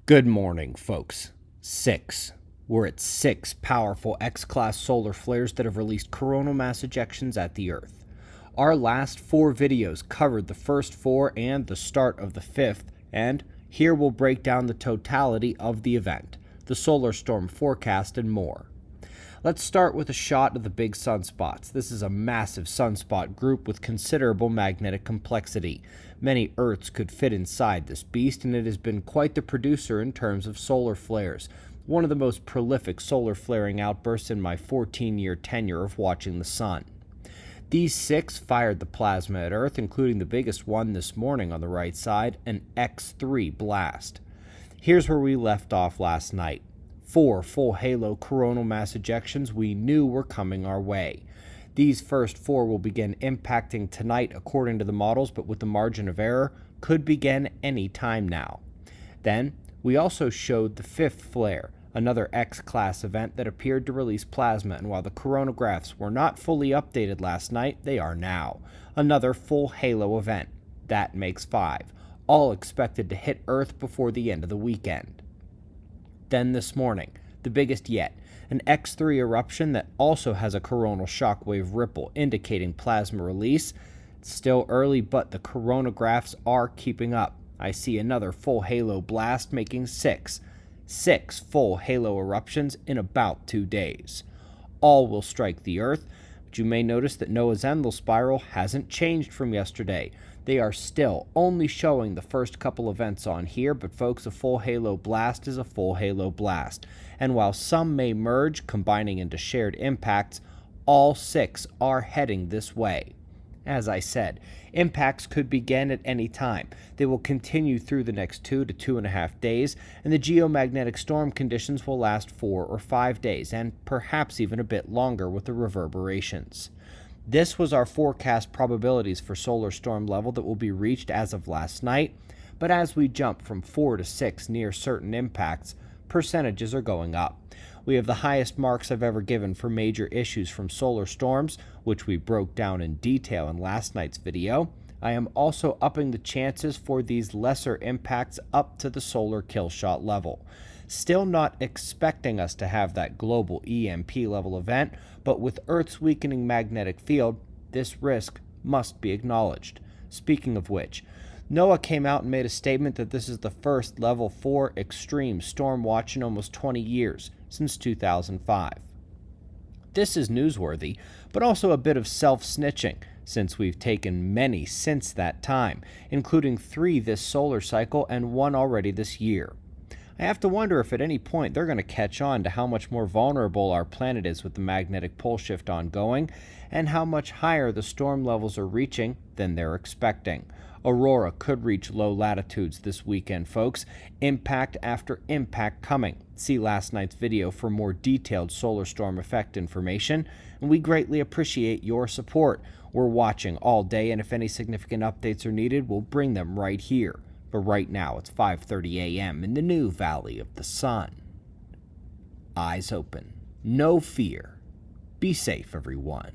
Good morning, folks. We're at 6 powerful X-class solar flares that have released coronal mass ejections at the Earth. Our last 4 videos covered the first 4 and the start of the 5th, and here we'll break down the totality of the event, the solar storm forecast, and more. Let's start with a shot of the big sunspots. This is a massive sunspot group with considerable magnetic complexity. Many Earths could fit inside this beast, and it has been quite the producer in terms of solar flares. One of the most prolific solar flaring outbursts in my 14-year tenure of watching the sun. These 6 fired the plasma at Earth, including the biggest one this morning on the right side, an X3 blast. Here's where we left off last night. 4 full halo coronal mass ejections we knew were coming our way. These first 4 will begin impacting tonight according to the models, but with the margin of error, could begin any time now. Then, we also showed the 5th flare, another X-class event that appeared to release plasma, and while the coronagraphs were not fully updated last night, they are now. Another full halo event. That makes 5, all expected to hit Earth before the end of the weekend. Then this morning, the biggest yet, an X3 eruption that also has a coronal shockwave ripple indicating plasma release. It's still early, but the coronagraphs are keeping up. I see another full halo blast making 6 full halo eruptions in about 2 days. All will strike the Earth, but you may notice that Noah's Endel spiral hasn't changed from yesterday. They are still only showing the first couple events on here, but folks, a full halo blast is a full halo blast. And while some may merge, combining into shared impacts, all 6 are heading this way. As I said, impacts could begin at any time. They will continue through the next 2 to 2.5 days, and the geomagnetic storm conditions will last 4 or 5 days, and perhaps even a bit longer with the reverberations. This was our forecast probabilities for solar storm level that will be reached as of last night, but as we jump from 4 to 6 near certain impacts, percentages are going up. We have the highest marks I've ever given for major issues from solar storms, which we broke down in detail in last night's video. I am also upping the chances for these lesser impacts up to the solar killshot level. Still not expecting us to have that global EMP level event, but with Earth's weakening magnetic field, this risk must be acknowledged. Speaking of which, NOAA came out and made a statement that this is the first level 4 extreme storm watch in almost 20 years, since 2005. This is newsworthy, but also a bit of self-snitching, since we've taken many since that time, including 3 this solar cycle and 1 already this year. I have to wonder if at any point they're going to catch on to how much more vulnerable our planet is with the magnetic pole shift ongoing, and how much higher the storm levels are reaching than they're expecting. Aurora could reach low latitudes this weekend, folks. Impact after impact coming. See last night's video for more detailed solar storm effect information, and we greatly appreciate your support. We're watching all day, and if any significant updates are needed, we'll bring them right here. But right now, it's 5:30 a.m. in the new Valley of the Sun. Eyes open. No fear. Be safe, everyone.